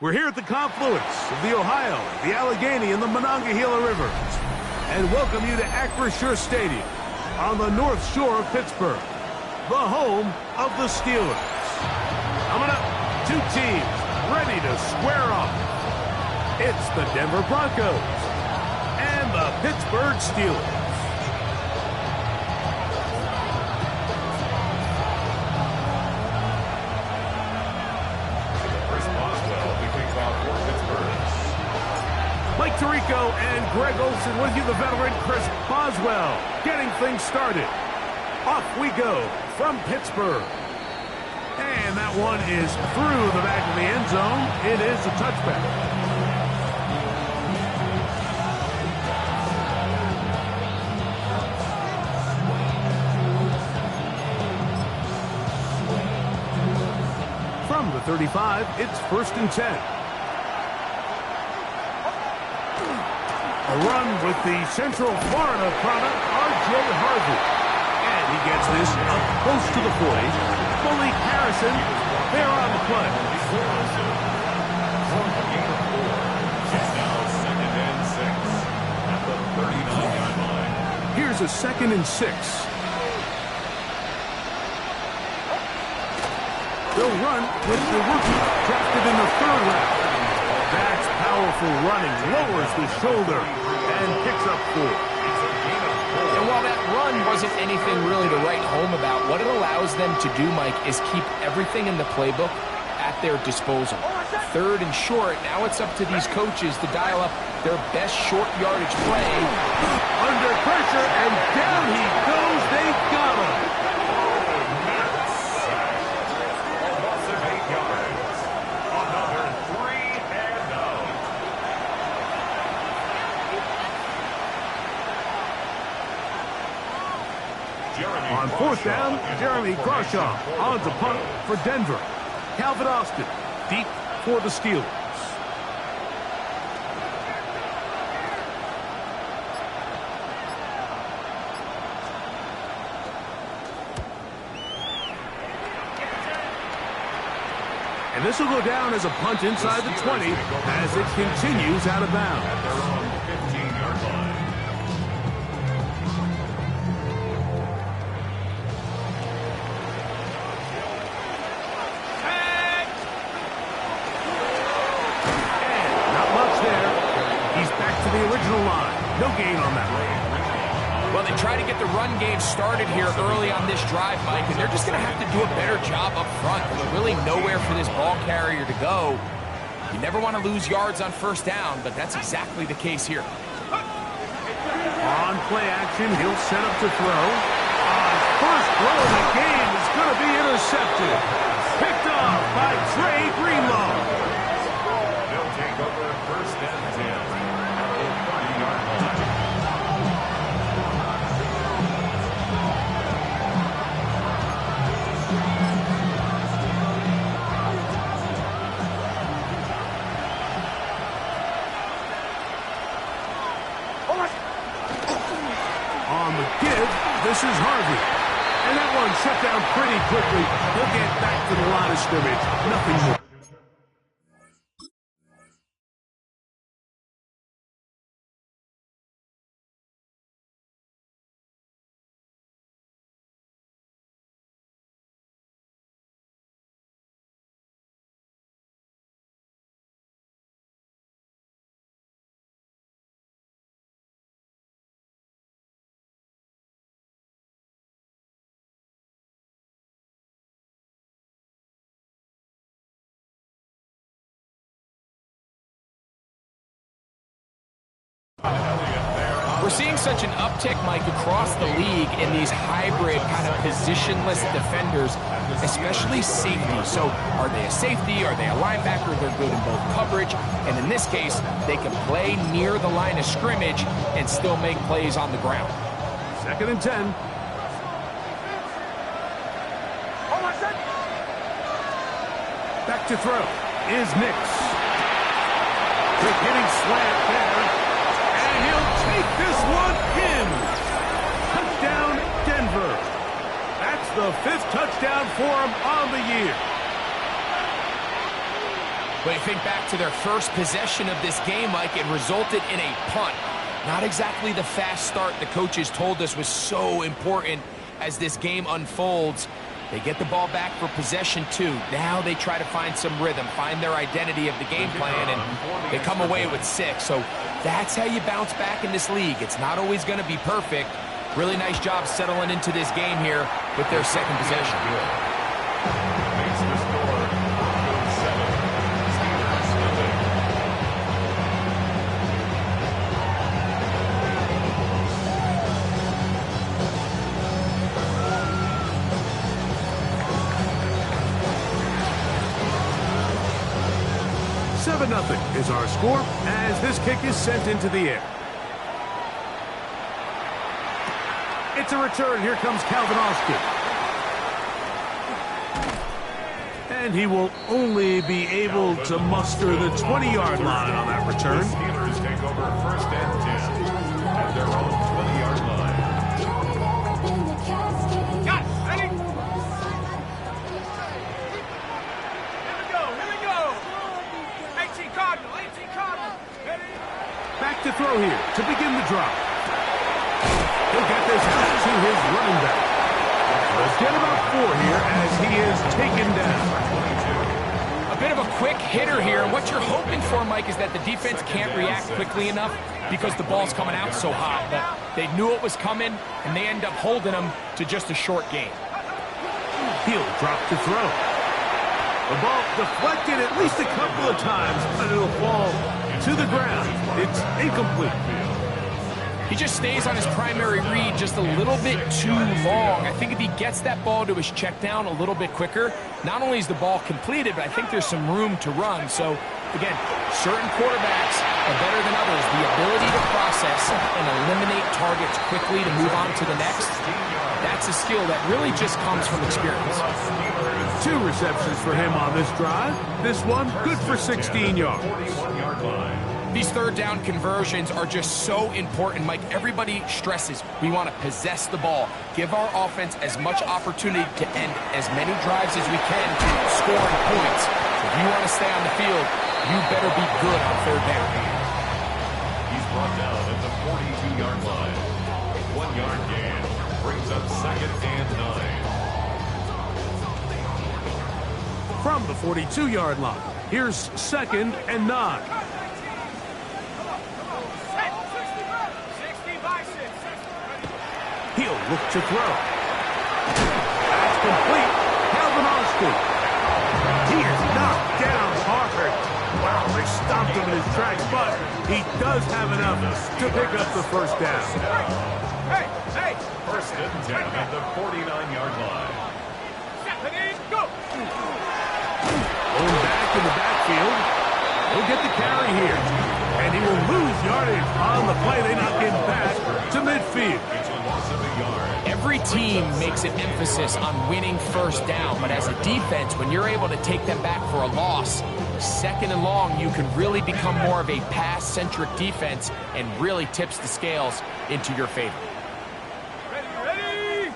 We're here at the confluence of the Ohio, the Allegheny, and the Monongahela Rivers, and welcome you to Acrisure Stadium on the North Shore of Pittsburgh, the home of the Steelers. Coming up, two teams ready to square off. It's the Denver Broncos and the Pittsburgh Steelers. Mike Tirico and Greg Olsen with you, the veteran Chris Boswell, getting things started. Off we go from Pittsburgh. And that one is through the back of the end zone. It is a touchback. From the 35, it's 1st and 10. A run with the Central Florida product, R.J. Harvey. And he gets this up close to the 40. Malik Harrison, there on the play. Here's a 2nd and 6. They'll run with the rookie drafted in the 3rd round. That's powerful running, lowers the shoulder, and picks up 4. And while that run wasn't anything really to write home about, what it allows them to do, Mike, is keep everything in the playbook at their disposal. 3rd and short, now it's up to these coaches to dial up their best short yardage play. Under pressure, and down he goes. They got him. On 4th down, Jeremy Crawshaw on to punt for Denver. Calvin Austin deep for the Steelers. And this will go down as a punt inside the 20 as it continues out of bounds. The original line. No gain on that one. Well, they try to get the run game started here early on this drive, Mike, and they're just going to have to do a better job up front. There's really nowhere for this ball carrier to go. You never want to lose yards on 1st down, but that's exactly the case here. On play action, he'll set up to throw. First throw of the game is going to be intercepted. Picked off by Trey Greenlaw. They'll take over 1st and 10. On the give, this is Harvey. And that one shut down pretty quickly. He'll get back to the line of scrimmage. Nothing more. We're seeing such an uptick, Mike, across the league in these hybrid kind of positionless defenders, especially safety. So are they a safety? Are they a linebacker? They're good in both coverage. And in this case, they can play near the line of scrimmage and still make plays on the ground. 2nd and 10. Back to throw is Nix. Quick hitting slant there. And he'll take this one in. Touchdown, Denver. That's the 5th touchdown for him on the year. But you think back to their first possession of this game, Mike, it resulted in a punt. Not exactly the fast start the coaches told us was so important as this game unfolds. They get the ball back for possession 2. Now they try to find some rhythm, find their identity of the game plan, and they come away with 6. So that's how you bounce back in this league. It's not always going to be perfect. Really nice job settling into this game here with their second possession. Makes the score 7. Steelers nothing. Nothing is our score as this kick is sent into the air. It's a return. Here comes Calvin Austin. And he will only be able to muster the 20-yard line on that return. The Steelers take over first and 10 at their own 20-yard line. Got it. Ready? Here we go. 18 Cardinal. Ready? Back to throw here to begin the drive. He'll get this out to his running back. Let's get about 4 here as he is taken down. A bit of a quick hitter here. What you're hoping for, Mike, is that the defense can't react quickly enough because the ball's coming out so hot. But they knew it was coming, and they end up holding them to just a short gain. He'll drop to throw. The ball deflected at least a couple of times, but it'll fall to the ground. It's incomplete. He just stays on his primary read just a little bit too long. I think if he gets that ball to his check down a little bit quicker, not only is the ball completed, but I think there's some room to run. So, again, certain quarterbacks are better than others. The ability to process and eliminate targets quickly to move on to the next, that's a skill that really just comes from experience. 2 receptions for him on this drive. This one, good for 16 yards. 41-yard line. These third down conversions are just so important, Mike. Everybody stresses we want to possess the ball, give our offense as much opportunity to end as many drives as we can, scoring points. If you want to stay on the field, you better be good on third down. He's brought down at the 42-yard line. 1-yard gain brings up 2nd and 9. From the 42-yard line, here's 2nd and 9. He'll look to throw. That's complete. Calvin Austin. He is knocked down hard. Wow, they stopped him in his tracks, but he does have enough to pick up the first down. Hey! First and 10 at the 49-yard line. Go! Going back in the backfield. He'll get the carry here. And he will lose yardage on the play. They knock him back to midfield. It's a loss of a yard. Every team makes an emphasis on winning first down, but as a defense, when you're able to take them back for a loss, 2nd and long, you can really become more of a pass-centric defense and really tips the scales into your favor. Ready!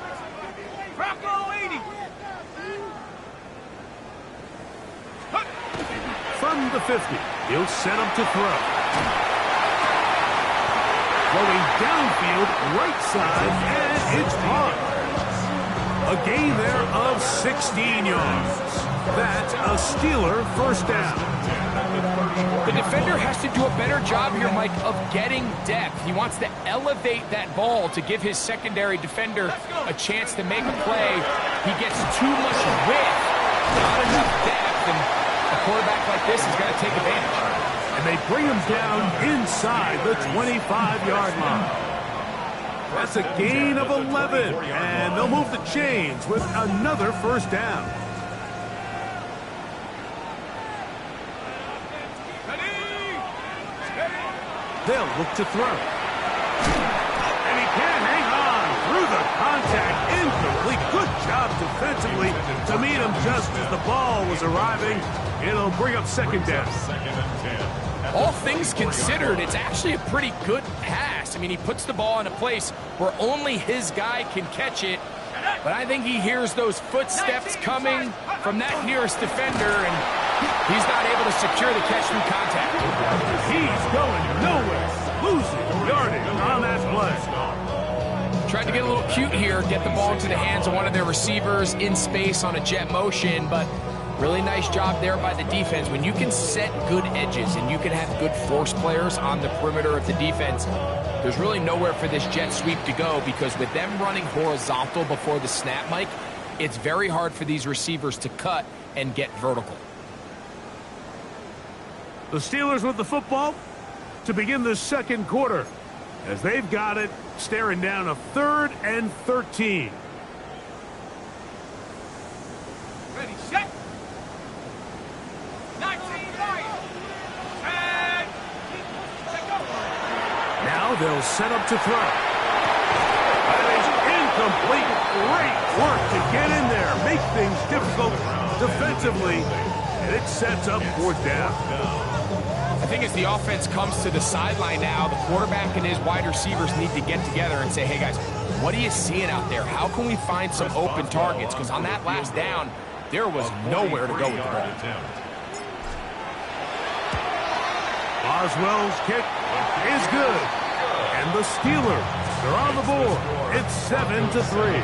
Bronco 80! From the 50, he'll set him to throw. Going downfield, right side, and it's caught. A gain there of 16 yards. That's a Steeler first down. The defender has to do a better job here, Mike, of getting depth. He wants to elevate that ball to give his secondary defender a chance to make a play. He gets too much width, not enough depth, and a quarterback like this is going to take advantage. And they bring him down inside the 25-yard line. That's a gain of 11, and they'll move the chains with another first down. They'll look to throw. And he can't hang on through the contact. Incomplete. Good job defensively to meet him just as the ball was arriving. It'll bring up 2nd down. 2nd and 10. All things considered, it's actually a pretty good pass. I mean, he puts the ball in a place where only his guy can catch it. But I think he hears those footsteps coming from that nearest defender, and He's not able to secure the catch through contact. He's going nowhere. Losing yardage on that play. Tried to get a little cute here, get the ball into the hands of one of their receivers in space on a jet motion, but really nice job there by the defense. When you can set good edges and you can have good force players on the perimeter of the defense, there's really nowhere for this jet sweep to go, because with them running horizontal before the snap, Mike, it's very hard for these receivers to cut and get vertical. The Steelers with the football to begin the second quarter, as they've got it, staring down a 3rd and 13. Ready, set. 19 Lions. And set go. Now they'll set up to throw. That is incomplete. Great work to get in there, make things difficult defensively, and it sets up 4th down. I think as the offense comes to the sideline now, the quarterback and his wide receivers need to get together and say, hey guys, what are you seeing out there? How can we find some open targets? Because on that last down, there was nowhere to go with the ball. Boswell's kick is good. And the Steelers are on the board. It's 7-3.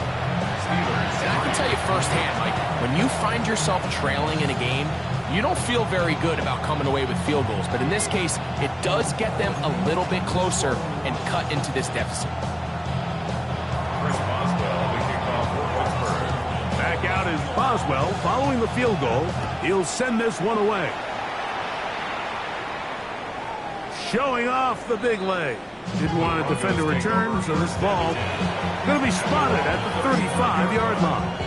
And I can tell you firsthand, Mike, when you find yourself trailing in a game, you don't feel very good about coming away with field goals. But in this case, it does get them a little bit closer and cut into this deficit. Chris Boswell, the kickoff for Pittsburgh. Back out is Boswell following the field goal. He'll send this one away. Showing off the big leg. Didn't want to defend a return, so this ball going to be spotted at the 35-yard line.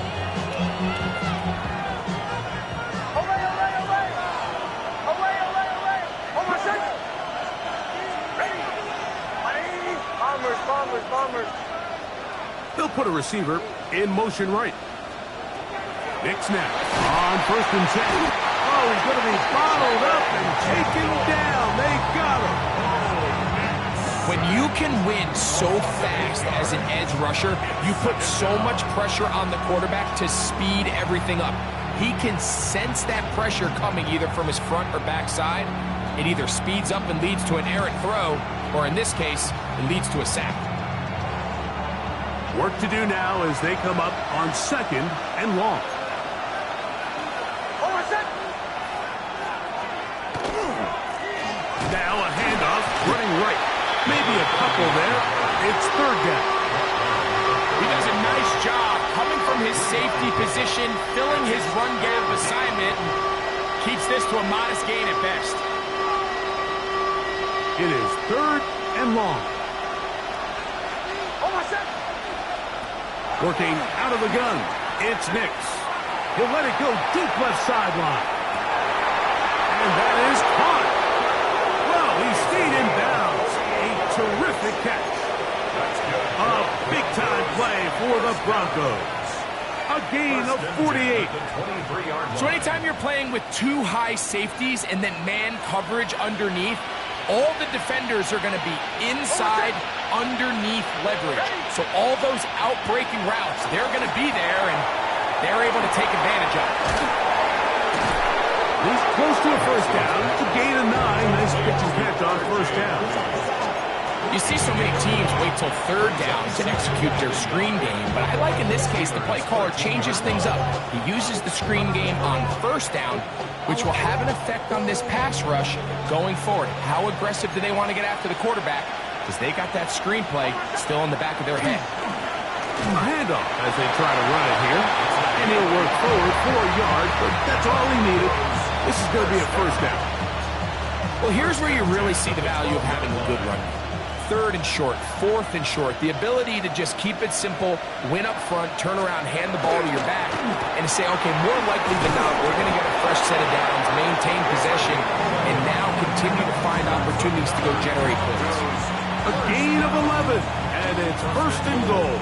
Bombers. They'll put a receiver in motion right. Nick snap on 1st and 10. Oh, he's going to be bottled up and taken down. They got him. When you can win so fast as an edge rusher, you put so much pressure on the quarterback to speed everything up. He can sense that pressure coming either from his front or back side. It either speeds up and leads to an errant throw, or in this case, it leads to a sack. Work to do now as they come up on 2nd and long. Now a handoff, running right. Maybe a couple there. It's 3rd down. He does a nice job coming from his safety position, filling his run gap assignment, and keeps this to a modest gain at best. It is 3rd and long. Working out of the gun. It's Nix. He'll let it go deep left sideline. And that is caught. Well, he stayed in bounds. A terrific catch. A big-time play for the Broncos. A gain of 48. So anytime you're playing with 2 high safeties and then man coverage underneath, all the defenders are going to be inside, underneath leverage. So all those out-breaking routes, they're going to be there, and they're able to take advantage of it. He's close to a 1st down. It's a gain of 9. Nice pitch and catch on 1st down. You see so many teams wait till 3rd down to execute their screen game, but I like in this case the play caller changes things up. He uses the screen game on 1st down, which will have an effect on this pass rush going forward. How aggressive do they want to get after the quarterback? Because they got that screen play still in the back of their head. Handoff as they try to run it here. And he'll work forward 4 yards, but that's all he needed. This is going to be a 1st down. Well, here's where you really see the value of having a good run. 3rd and short, 4th and short. The ability to just keep it simple, win up front, turn around, hand the ball to your back, and say, okay, more likely than not, we're going to get a fresh set of downs, maintain possession, and now continue to find opportunities to go generate points. A gain of 11, and it's 1st and goal.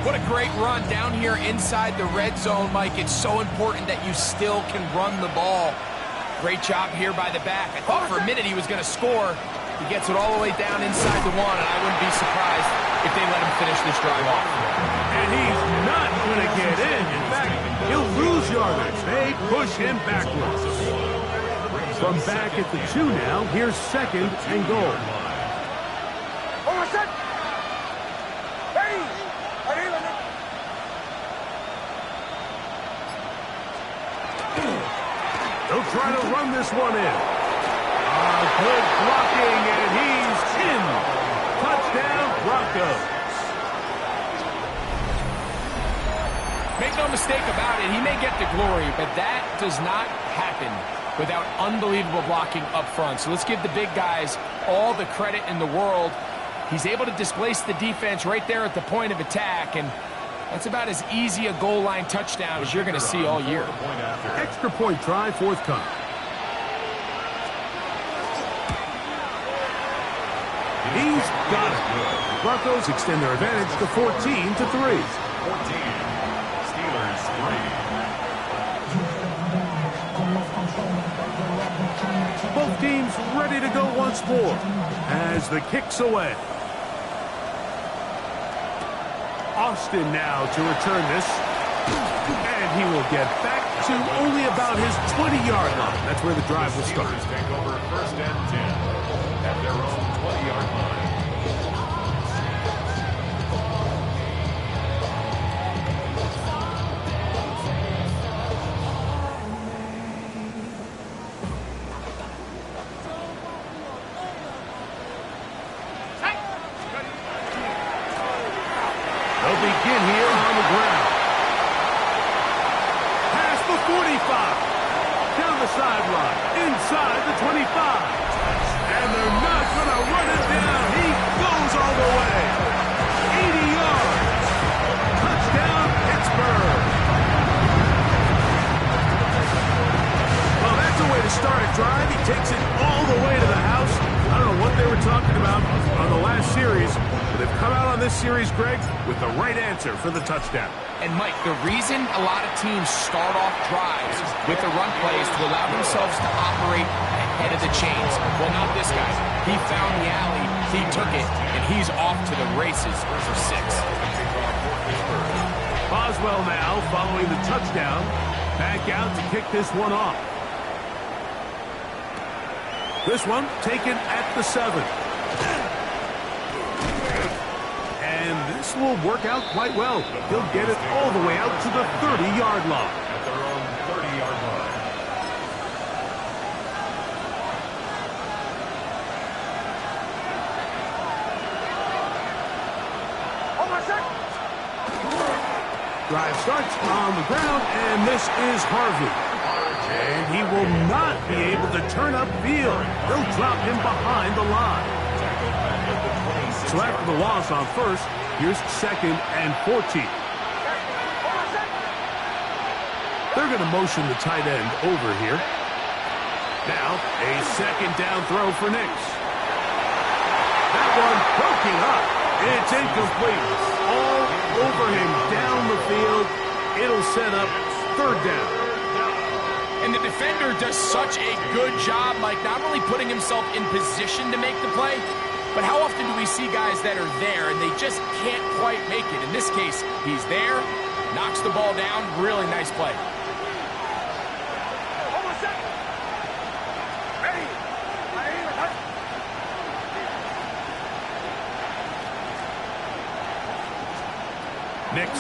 What a great run down here inside the red zone, Mike. It's so important that you still can run the ball. Great job here by the back. I thought for a minute he was going to score. He gets it all the way down inside the 1, and I wouldn't be surprised if they let him finish this drive off. And he's not going to get in. In fact, He'll lose yardage. They push him backwards. From back at the 2 now, here's 2nd and goal. They'll try to run this one in. Good blocking, and he's in. Touchdown, Broncos. Make no mistake about it, he may get the glory, but that does not happen without unbelievable blocking up front. So let's give the big guys all the credit in the world. He's able to displace the defense right there at the point of attack, and that's about as easy a goal line touchdown as you're going to see all year. Extra point try forthcoming. He's got it. Broncos extend their advantage to 14-3. 14. Steelers 3. Both teams ready to go once more as the kick's away. Austin now to return this. And he will get back to only about his 20-yard line. That's where the drive will start. Steelers take over 1st and 10 at their own 20-yard line. They'll begin here on the ground. Past the 45. Down the sideline. Inside the 25. And they're not going to run it down. He goes all the way. 80 yards. Touchdown, Pittsburgh. Well, that's a way to start a drive. He takes it all the way to the house. I don't know what they were talking about on the last series, but they've come out on this series, Greg, with the right answer for the touchdown. And, Mike, the reason a lot of teams start off drives with the run plays to allow themselves to operate ahead of the chains. Well, not this guy. He found the alley, he took it, and he's off to the races for 6. Boswell now following the touchdown. Back out to kick this one off. This one taken at the 7. And this will work out quite well. He'll get it all the way out to the 30-yard line. At their own 30-yard line. Drive starts on the ground, and this is Harvey. And he will not be able to turn upfield. They'll drop him behind the line. So after the loss on 1st, here's 2nd and 14. They're going to motion the tight end over here. Now, a 2nd down throw for Nix. That one broken up. It's incomplete. All over him down the field. It'll set up 3rd down. And the defender does such a good job, Mike, not only putting himself in position to make the play, but how often do we see guys that are there and they just can't quite make it? In this case, he's there, knocks the ball down, really nice play. Nix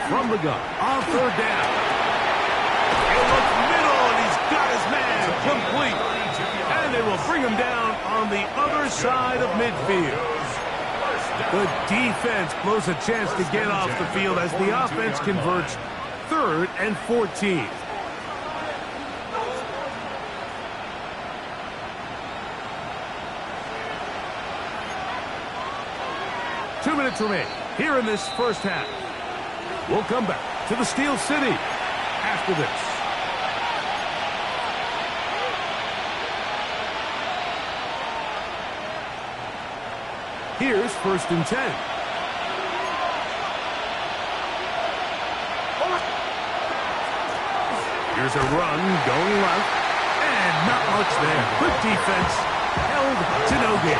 from the gun on 3rd down. It looks middle, and he's got his man complete. And they will bring him down on the other side of midfield. The defense blows a chance to get off the field as the offense converts 3rd and 14. Two minutes remain here in this first half. We'll come back to the Steel City after this. Here's 1st and 10. Here's a run going left. And not much there. Good defense. Held to no gain.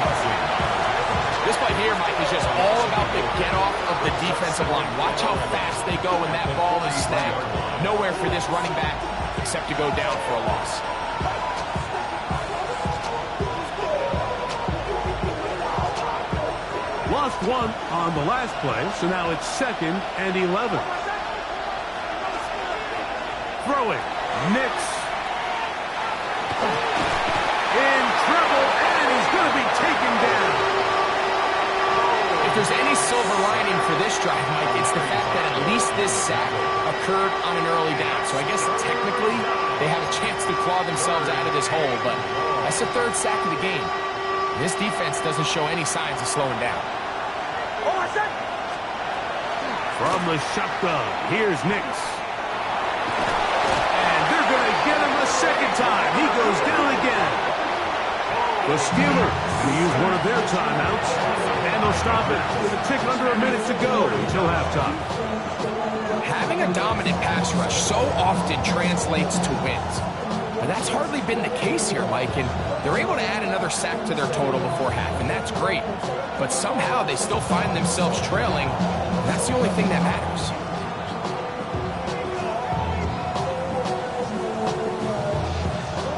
This play here, Mike, is just all about the get-off of the defensive line. Watch how fast they go when that ball is snapped. Nowhere for this running back except to go down for a loss. Lost one on the last play, so now it's 2nd and 11. Throwing. Nix. In trouble, and he's going to be taken down. If there's any silver lining for this drive, Mike, it's the fact that at least this sack occurred on an early down. So I guess technically they have a chance to claw themselves out of this hole, but that's the 3rd sack of the game. This defense doesn't show any signs of slowing down. From the shotgun, here's Nix. And they're going to get him a second time. He goes down again. The Steelers will use one of their timeouts, and they'll stop it with a tick under a minute to go until halftime. Having a dominant pass rush so often translates to wins. But that's hardly been the case here, Mike, and they're able to add another sack to their total before half, and that's great. But somehow they still find themselves trailing, and that's the only thing that matters.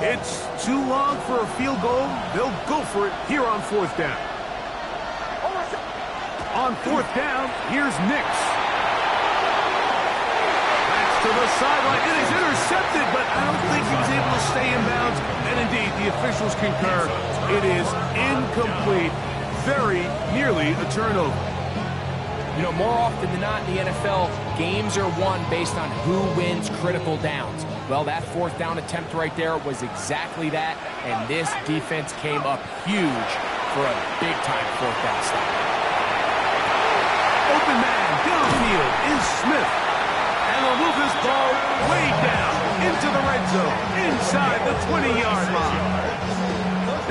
It's too long for a field goal. They'll go for it here on 4th down. On 4th down, here's Nix. To the sideline. It is intercepted, but I don't think he was able to stay in bounds. And indeed, the officials concur. It is incomplete. Very nearly a turnover. You know, more often than not in the NFL, games are won based on who wins critical downs. Well, that 4th down attempt right there was exactly that, and this defense came up huge for a big-time 4th down stop. Open man downfield is Smith. And they'll move this ball way down into the red zone, inside the 20-yard line.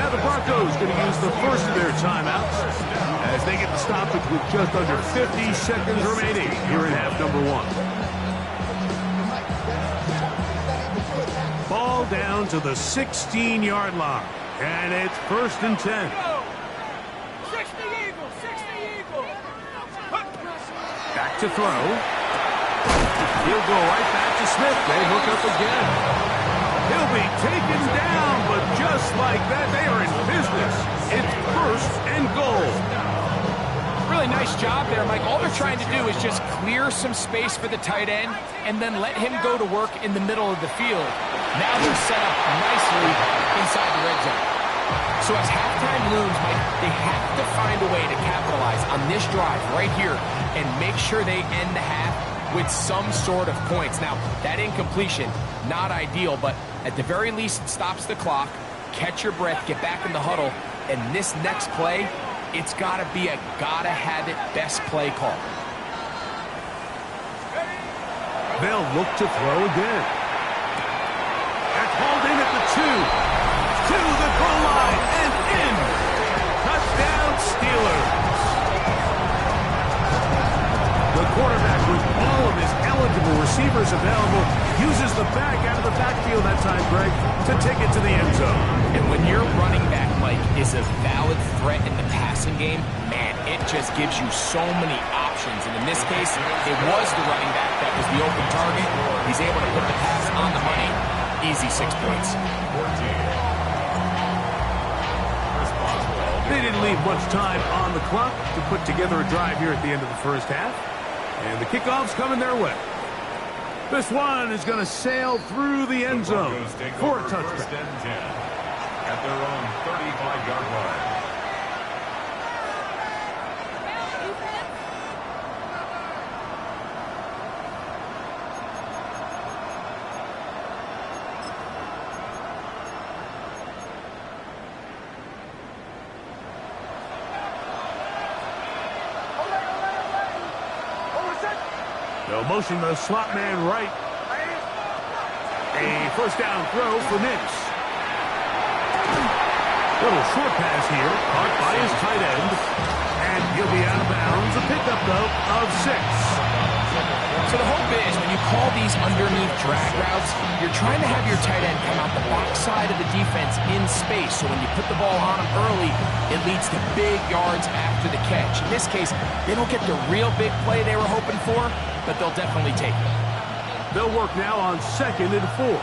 Now the Broncos going to use the first of their timeouts as they get the stoppage with just under 50 seconds remaining here in half number 1. Ball down to the 16-yard line, and it's 1st and 10. 60 Eagles, 60 Eagles. Back to throw. He'll go right back to Smith. They hook up again. He'll be taken down, but just like that, they are in business. It's 1st and goal. Really nice job there, Mike. All they're trying to do is just clear some space for the tight end and then let him go to work in the middle of the field. Now they're set up nicely inside the red zone. So as halftime looms, Mike, they have to find a way to capitalize on this drive right here and make sure they end the half with some sort of points. Now, that incompletion, not ideal, but at the very least, it stops the clock. Catch your breath, get back in the huddle, and this next play, it's got to be a gotta-have-it best play call. They'll look to throw again. That's hauled in at the 2. To the goal line and in. Touchdown, Steelers. The quarterback, with all of his eligible receivers available, uses the back out of the backfield that time, Greg, to take it to the end zone. And when your running back, Mike, is a valid threat in the passing game, man, it just gives you so many options. And in this case, it was the running back that was the open target. He's able to put the pass on the money. Easy 6 points. They didn't leave much time on the clock to put together a drive here at the end of the first half. And the kickoff's coming their way. This one is going to sail through the end zone for a touchdown. 1st and 10 at their own 35-yard line. They'll motion the slot man right. A 1st down throw for Nix. Little short pass here, caught by his tight end. And he'll be out of bounds. A pickup, though, of 6. So the hope is when you call these underneath drag routes, you're trying to have your tight end come out the backside of the defense in space. So when you put the ball on him early, it leads to big yards after the catch. In this case, they don't get the real big play they were hoping for, but they'll definitely take it. They'll work now on 2nd and 4.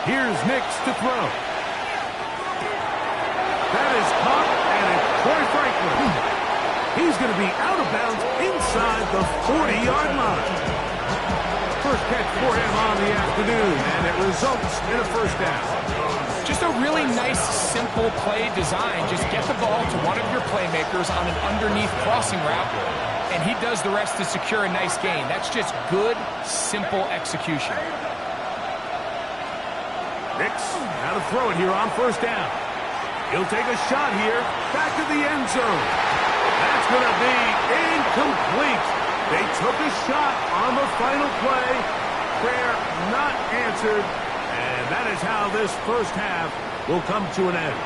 Here's Nix to throw. That is caught, and it's Troy Franklin. He's going to be out of bounds inside the 40-yard line. First catch for him on the afternoon, and it results in a first down. Just a really nice, simple play design. Just get the ball to one of your playmakers on an underneath crossing route, and he does the rest to secure a nice gain. That's just good, simple execution. Nix, now to throw it here on first down. He'll take a shot here, back to the end zone. That's going to be incomplete. They took a shot on the final play. Prayer not answered, and that is how this first half will come to an end.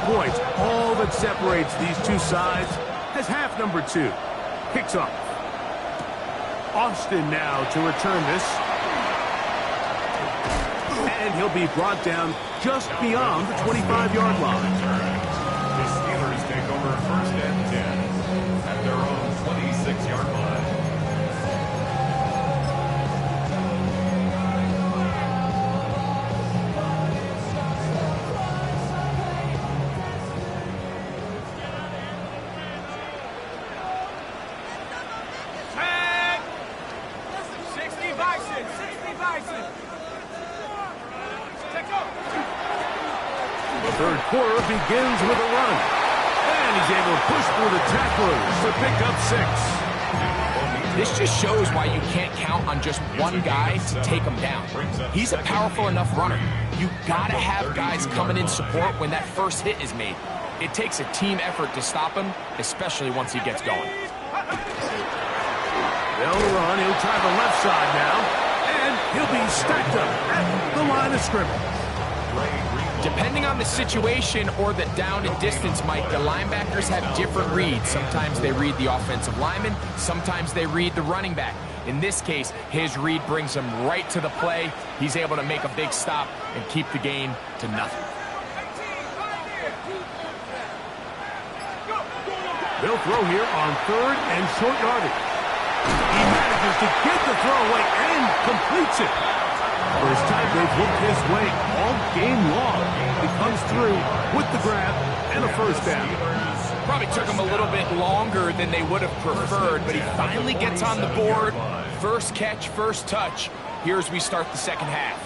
Points, all that separates these two sides as half number 2 kicks off. Austin now to return this. And he'll be brought down just beyond the 25-yard line. The Steelers take over 1st and 10 at their own 26-yard line. Third quarter begins with a run. And he's able to push through the tacklers to pick up 6. This just shows why you can't count on just one guy to take him down. He's a powerful enough runner. You gotta have guys coming in support when that first hit is made. It takes a team effort to stop him, especially once he gets going. They'll run. He'll try the left side now. And he'll be stacked up at the line of scrimmage. Depending on the situation or the down and distance, Mike, the linebackers have different reads. Sometimes they read the offensive lineman. Sometimes they read the running back. In this case, his read brings him right to the play. He's able to make a big stop and keep the gain to nothing. They'll throw here on 3rd and short yardage. He manages to get the throw away and completes it. First time they've looked his way all game long. He comes through with the grab and a first down. Probably took him a little bit longer than they would have preferred, but he finally gets on the board. First catch, first touch. Here as we start the second half.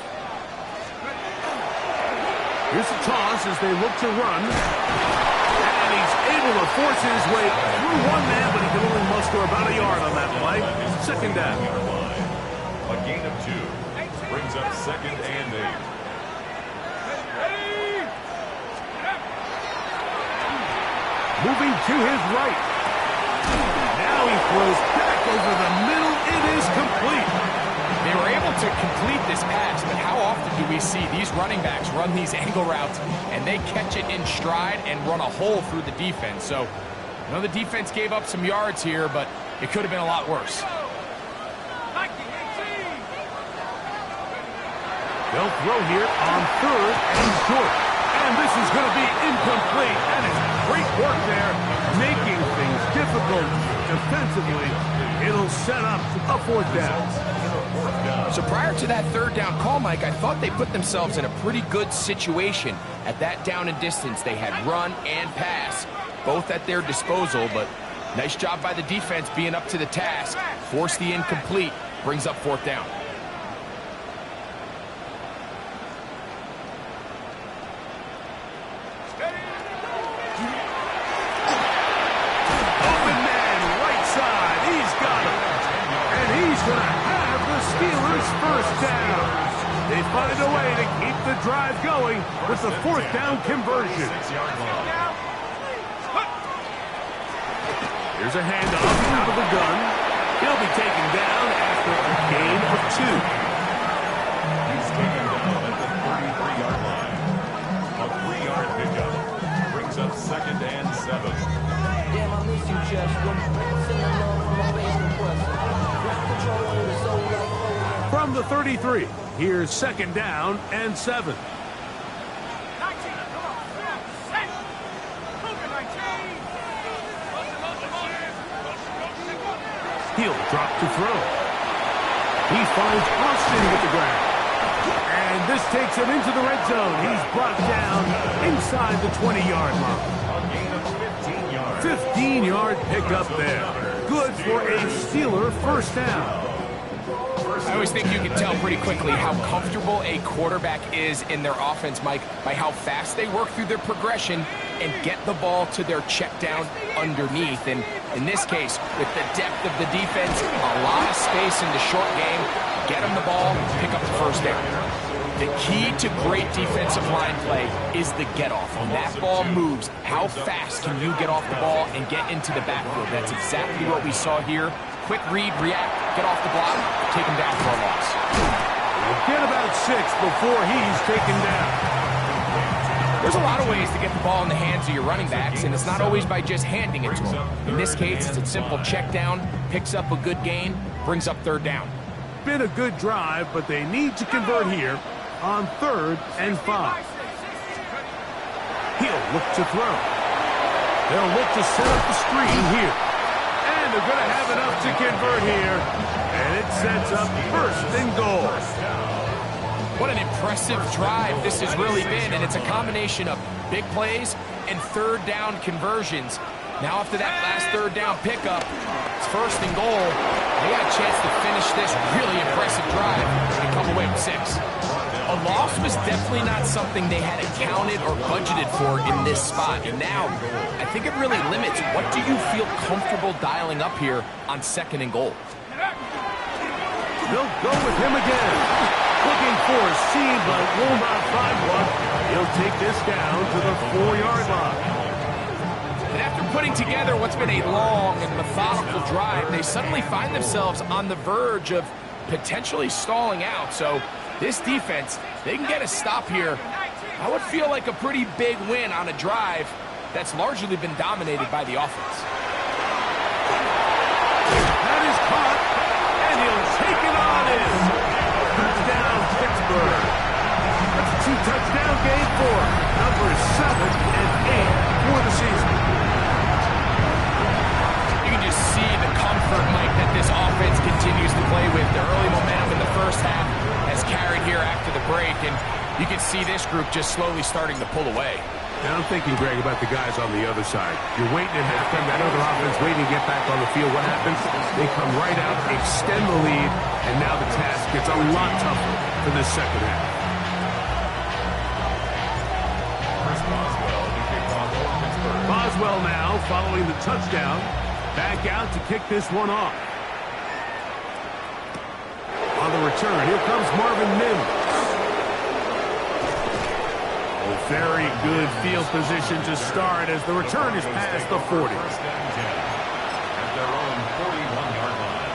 Here's a toss as they look to run. And he's able to force his way through one man, but he can only muster about a yard on that play. Second down. A gain of 2. Brings up 2nd and 8. Moving to his right. Now he throws back over the middle. It is complete. They were able to complete this pass, but how often do we see these running backs run these angle routes and they catch it in stride and run a hole through the defense? So, I know the defense gave up some yards here, but it could have been a lot worse. They'll throw here on 3rd and short. And this is going to be incomplete. That is great work there, making things difficult defensively. It'll set up a 4th down. So prior to that 3rd down call, Mike, I thought they put themselves in a pretty good situation. At that down and distance, they had run and pass, both at their disposal, but nice job by the defense being up to the task. Force the incomplete, brings up 4th down. find a way to keep the drive going with the fourth down conversion. 6-yard line. Here's a handoff out of the gun. He'll be taken down after a gain of 2. He's taken down at the 33-yard line. A 3-yard pickup brings up 2nd and 7. Damn, I miss you, Chester. Sending love from my basement question. Rap control on the soul like Owen. From the 33, here's 2nd down and 7. 19, come on. Set. Cougar 19. He'll drop to throw. He finds Austin with the ground. And this takes him into the red zone. He's brought down inside the 20-yard line. A gain of 15 yards. 15-yard pickup there. Good for a Steeler first down. I always think you can tell pretty quickly how comfortable a quarterback is in their offense, Mike, by how fast they work through their progression and get the ball to their check down underneath. And in this case, with the depth of the defense, a lot of space in the short game, get them the ball, pick up the first down. The key to great defensive line play is the get-off. When that ball moves, how fast can you get off the ball and get into the backfield? That's exactly what we saw here. Quick read, react, get off the block, take him down for a loss. He'll get about 6 before he's taken down. There's a lot of ways to get the ball in the hands of your running backs, and it's not always by just handing it to them. In this case, it's a simple check down, picks up a good gain, brings up 3rd down. Been a good drive, but they need to convert here on 3rd and 5. He'll look to throw. They'll look to set up the screen here. And they're going to have enough to convert here. And it sets up 1st and goal. What an impressive drive this has really been, and it's a combination of big plays and 3rd down conversions. Now after that last 3rd down pickup, it's 1st and goal. They got a chance to finish this really impressive drive and come away with 6. A loss was definitely not something they had accounted or budgeted for in this spot. And now, I think it really limits what do you feel comfortable dialing up here on 2nd and goal. They'll go with him again. Looking for a seam, but will not find one. He'll take this down to the 4-yard line. And after putting together what's been a long and methodical drive, they suddenly find themselves on the verge of potentially stalling out. So this defense, they can get a stop here. I would feel like a pretty big win on a drive that's largely been dominated by the offense. That is caught, and he'll take it on in. Touchdown, Pittsburgh. That's a 2-touchdown game for number 7 and 8 for the season. You can just see the comfort, Mike, that this offense continues to play with. The early momentum in the first half has carried here after the break, and you can see this group just slowly starting to pull away. Now I'm thinking, Greg, about the guys on the other side. You're waiting at halftime, that other offense waiting to get back on the field. What happens? They come right out, extend the lead, and now the task gets a lot tougher for this second half. Boswell now following the touchdown. Back out to kick this one off. On the return, here comes Marvin Mims. Very good field position to start as the return is past the 40. 1st and 10 at their own 41-yard line.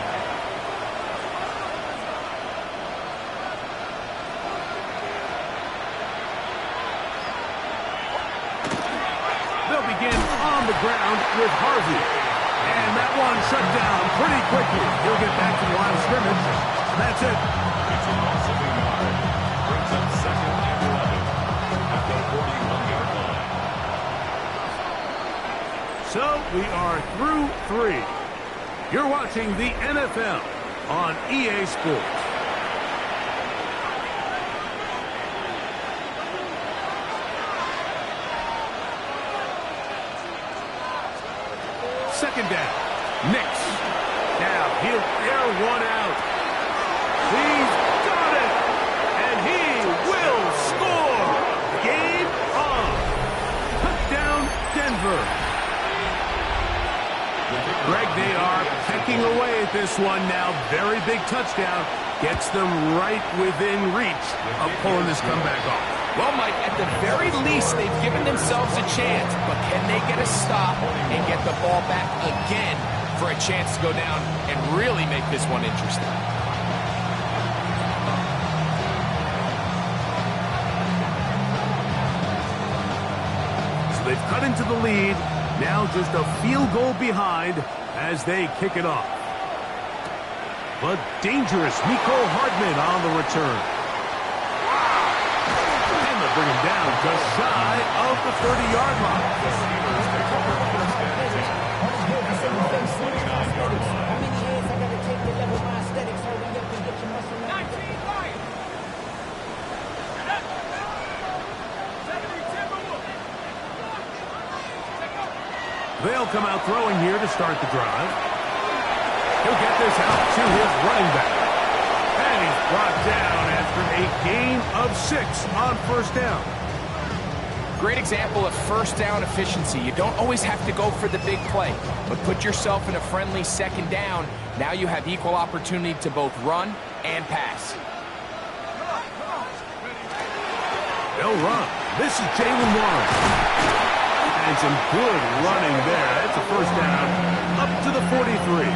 They'll begin on the ground with Harvey. And that one shut down pretty quickly. He'll get back to the line of scrimmage. That's it. It's a loss of a yard. Brings up 2nd and 11 at the 41-yard line. So we are through 3. You're watching the NFL on EA Sports. Second down. Nix. Now he'll air one out. He's got it. And he will score. Game on. Touchdown, Denver. Greg, they are pecking away at this one now. Very big touchdown. Gets them right within reach of pulling this comeback off. Well, Mike, at the very least, they've given themselves a chance, but can they get a stop and get the ball back again for a chance to go down and really make this one interesting? So they've cut into the lead, now just a field goal behind as they kick it off. But dangerous Mecole Hardman on the return. And they bring him down just shy of the 30-yard line. The Steelers take over first and 10 at their own 29-yard line. How many years I gotta take to level my aesthetics? Hurry up and get your muscle out. 19 Lions. 70 Timberwolves. They'll come out throwing here to start the drive. He'll get this out to his running back. And he's brought down after a gain of 6 on first down. Great example of first down efficiency. You don't always have to go for the big play, but put yourself in a friendly second down. Now you have equal opportunity to both run and pass. They'll run. This is Jaylen Warren. And some good running there. It's a first down up to the 43.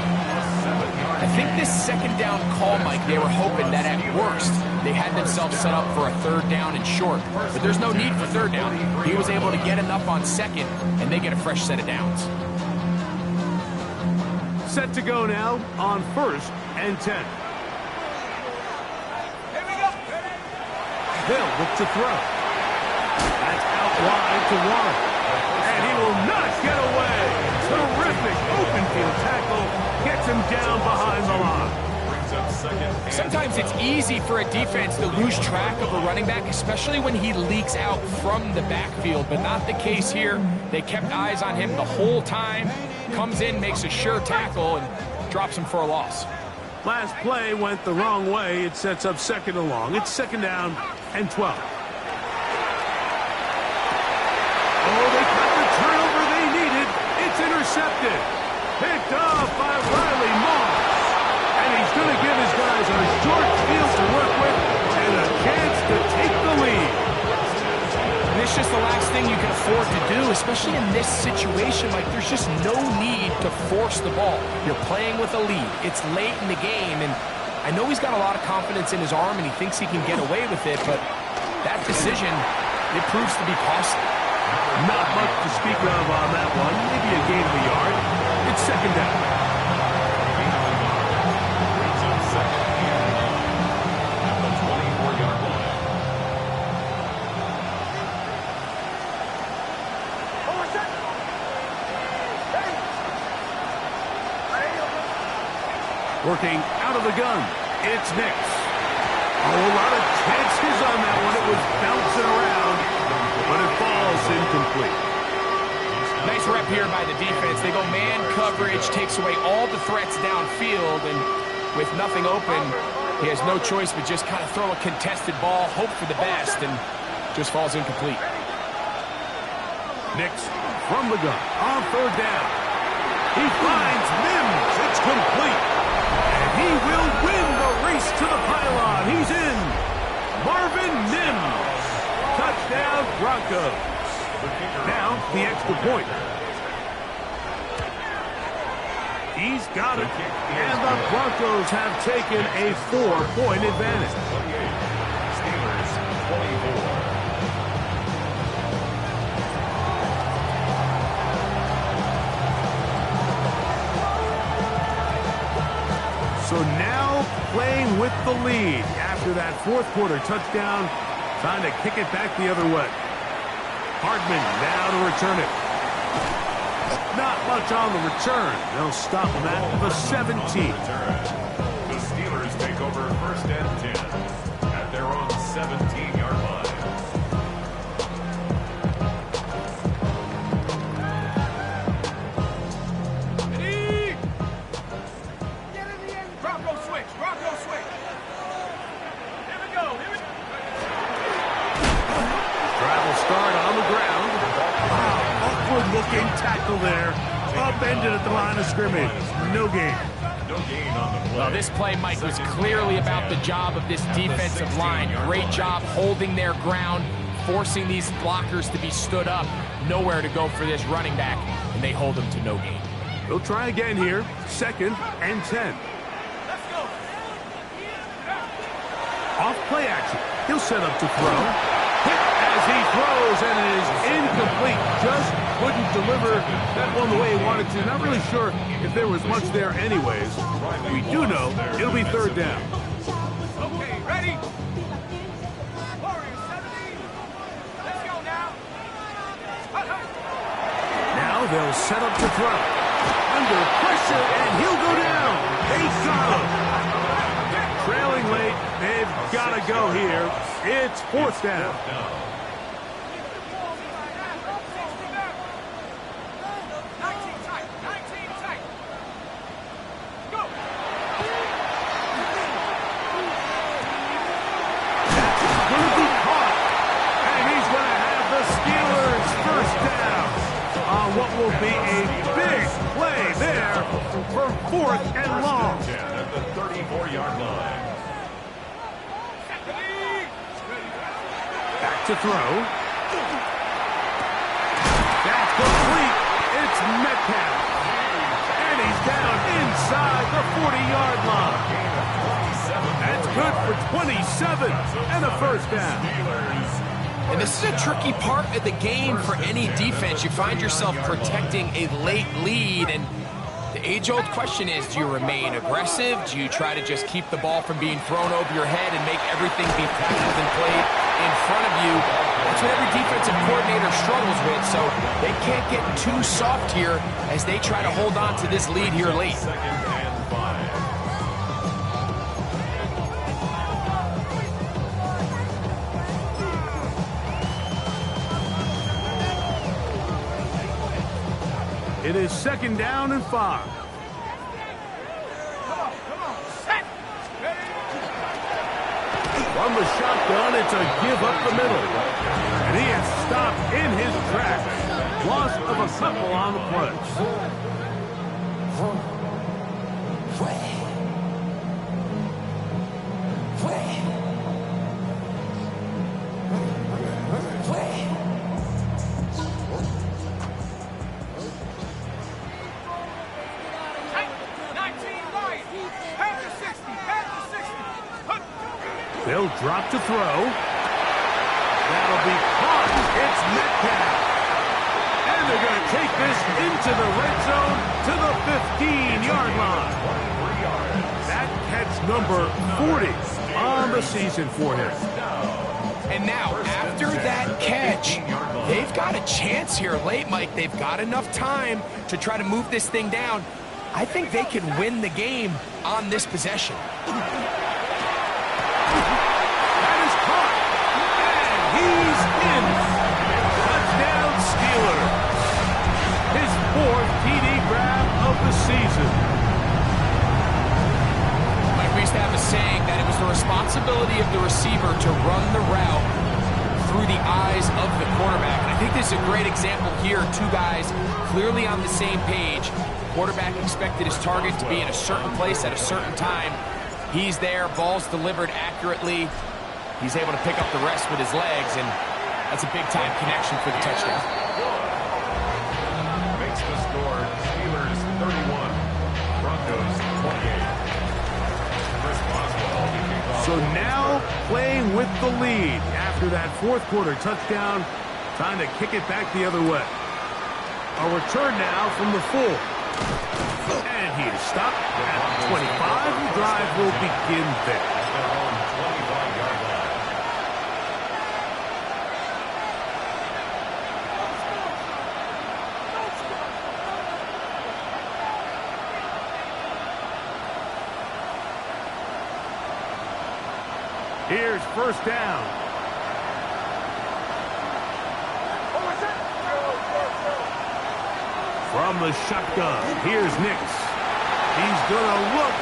I think this second down call, Mike, they were hoping that at worst they had themselves set up for a third down and short. But there's no need for third down. He was able to get enough on second, and they get a fresh set of downs. Set to go now on first and 10. Here we go. They'll look to throw. That's out wide to Warren. And he will not get away. Terrific open field tackle. Gets him down behind the line. Brings up second and Sometimes it's easy for a defense to lose track of a running back, especially when he leaks out from the backfield, but not the case here. They kept eyes on him the whole time. Comes in, makes a sure tackle, and drops him for a loss. Last play went the wrong way. It sets up second and long. It's second down and 12. Oh, they got the turnover they needed. It's intercepted. Picked off by Riley Moss. And he's going to give his guys a short field to work with and a chance to take the lead. And it's just the last thing you can afford to do, especially in this situation. Like, there's just no need to force the ball. You're playing with a lead. It's late in the game, and I know he's got a lot of confidence in his arm, and he thinks he can get away with it, but that decision, it proves to be costly. Not much to speak of on that one. Maybe a gain of a yard. It's second down. brings up second and 9 at the 24-yard line. Working out of the gun. It's Nix. Oh, a lot of chances on that one. It was bouncing around, but it falls incomplete. Nice rep here by the defense. They go man coverage, takes away all the threats downfield, and with nothing open, he has no choice but just kind of throw a contested ball, hope for the best, and just falls incomplete. Nix from the gun on third down. He finds Mims. It's complete. And he will win the race to the pylon. He's in. Marvin Mims. Touchdown Broncos. Now the extra point. He's got it. And the Broncos have taken a 4-point advantage. 28. Steelers 24. So now playing with the lead after that fourth quarter touchdown, trying to kick it back the other way. Hardman now to return it. Not much on the return. They'll stop him at the 17. The Steelers take over first and 10 at their own 17-yard line. Bronco switch. Bronco switch. Here we go. Here we go. Travel start on the ground. Wow, awkward looking tackle there. Upended at the line of scrimmage. No gain. No gain on the play. Well, this play, Mike, was clearly about the job of this defensive line. Great job holding their ground, forcing these blockers to be stood up. Nowhere to go for this running back, and they hold him to no gain. He'll try again here. 2nd and 10. Off play action. He'll set up to throw. Hit as he throws, and it is incomplete. Just couldn't deliver that one the way he wanted to. Not really sure if there was much there anyways. We do know it'll be 3rd down. Okay, ready? Warriors 70. Let's go now. Now they'll set up to throw. Under pressure, and he'll go down. They got him. Trailing late, they've got to go here. It's 4th down. 19 tight. Go. That's going to be caught. And he's going to have the Steelers 1st down on what will be a big play there for 4th and long. At the 34-yard line. Back to throw. That's complete. It's Metcalf. And he's down inside the 40-yard line. That's good for 27 and a 1st down. And this is a tricky part of the game for any defense. You find yourself protecting a late lead, and the age-old question is, do you remain aggressive? Do you try to just keep the ball from being thrown over your head and make everything be tackled and played in front of you? That's what every defensive coordinator struggles with, so they can't get too soft here as they try to hold on to this lead here late. 2nd and 5. It is 2nd down and 5. Come on. Set. From the shotgun, it's a give up the middle. And he is stopped in his tracks. Loss of a couple on the play. They'll drop to throw. That'll be caught. It's Metcalf. And they're going to take this into the red zone to the 15-yard line. That catch number 40 on the season for him. And now, after that catch, they've got a chance here late, Mike. They've got enough time to try to move this thing down. I think they can win the game on this possession. He's in. Touchdown Steelers. His 4th TD grab of the season. Mike, we used to have a saying that it was the responsibility of the receiver to run the route through the eyes of the quarterback. And I think this is a great example here. 2 guys clearly on the same page. Quarterback expected his target to be in a certain place at a certain time. He's there, ball's delivered accurately. He's able to pick up the rest with his legs, and that's a big-time connection for the touchdown. Makes the score Steelers 31, Broncos 28. Chris Boswell. So now playing with the lead after that 4th quarter touchdown, trying to kick it back the other way. A return now from the 4. And he is stopped at 25. The drive will begin there. Their own 25-yard line. Here's 1st down. From the shotgun, here's Nix. He's going to look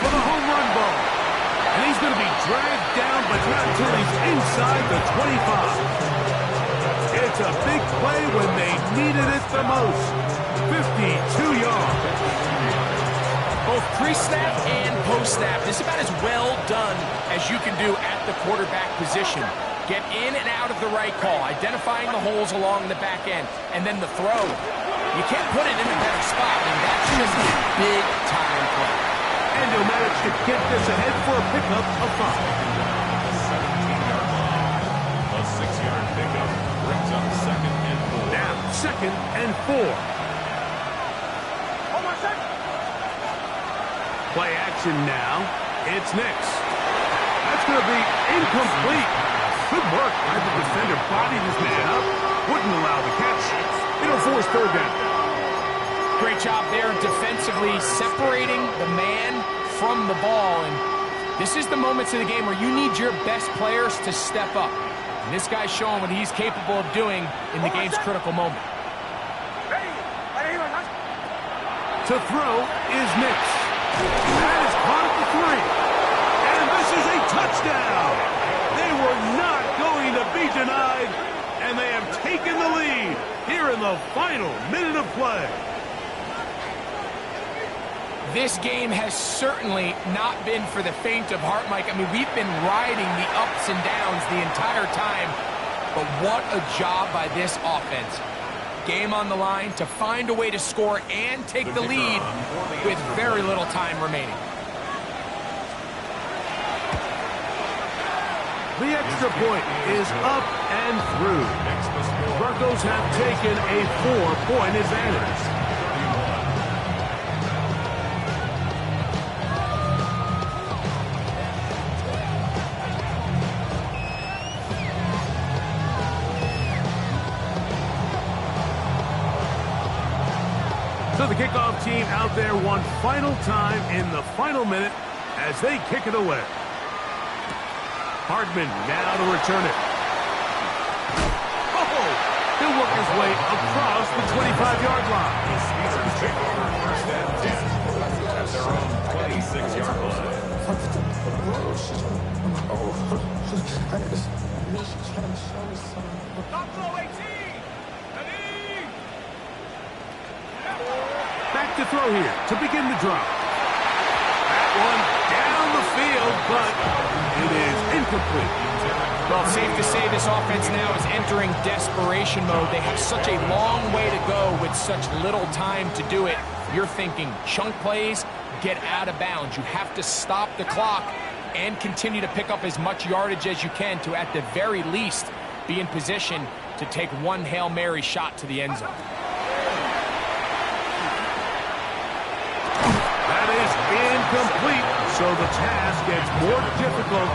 for the home run ball. And he's going to be dragged down, but not until he's inside the 25. It's a big play when they needed it the most. 52 yards. Both pre-snap and post-snap. This is about as well done as you can do at the quarterback position. Get in and out of the right call, identifying the holes along the back end, and then the throw. You can't put it in a better spot. I mean, that's just a big-time play. And he'll manage to get this ahead for a pickup of 5. The 17-yard line. A 6-yard pickup brings up 2nd and 4. Now 2nd and 4. Play action now. It's next. That's going to be incomplete. Good work by the defender. Bodied his man up. Wouldn't allow the catch. It'll force 3rd down. Great job there defensively, separating the man from the ball. And this is the moments of the game where you need your best players to step up. And this guy's showing what he's capable of doing in the game's critical moment. To throw is Nix. That is caught at the 3. And this is a touchdown. They were not going to be denied. And they have taken the lead here in the final minute of play. This game has certainly not been for the faint of heart, Mike. I mean, we've been riding the ups and downs the entire time. But what a job by this offense. Game on the line to find a way to score and take the lead with very little time remaining. The extra point is up and through. Broncos have taken a 4-point advantage. So the kickoff team out there one final time in the final minute as they kick it away. Hardman now to return it. Oh! He'll work his way across the 25-yard line. The Steelers take over 1st and 10 at their own 26-yard line. Top throw 18. Back to throw here to begin the drive. That one down the field, but it is incomplete. Well, it's safe to say this offense now is entering desperation mode. They have such a long way to go with such little time to do it. You're thinking chunk plays, get out of bounds. You have to stop the clock and continue to pick up as much yardage as you can to, at the very least, be in position to take one Hail Mary shot to the end zone. That is incomplete, so the task gets more difficult.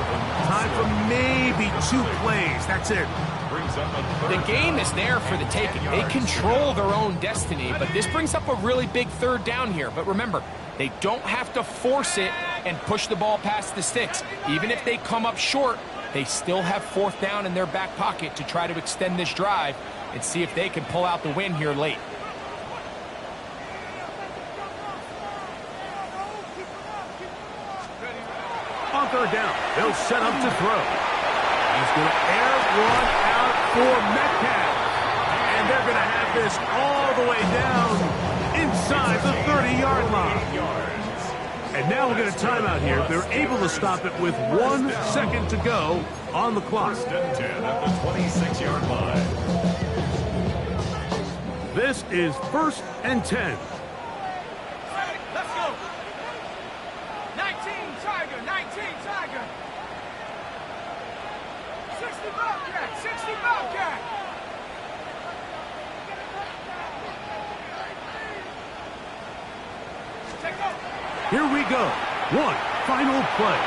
Time for maybe 2 plays. That's it. Brings up a 3rd. The game is there for the taking. They control their own destiny, but this brings up a really big 3rd down here. But remember, they don't have to force it and push the ball past the sticks. Even if they come up short, they still have 4th down in their back pocket to try to extend this drive and see if they can pull out the win here late. On 3rd down, they'll set up to throw. He's going to air one out for Metcalf. And they're going to have this all the way down inside the 30-yard line. And now we'll get a timeout here. They're able to stop it with 1 second to go on the clock. 1st and 10 at the 26-yard line. This is 1st and 10. Let's go. 19 Tiger, 19 Tiger. 60 Bobcat, 60 Bobcat. Take off. Here we go. One final play.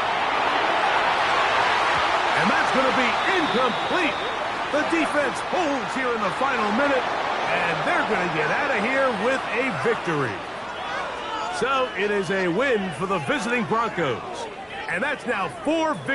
And that's going to be incomplete. The defense holds here in the final minute, and they're going to get out of here with a victory. So it is a win for the visiting Broncos. And that's now 4 victories.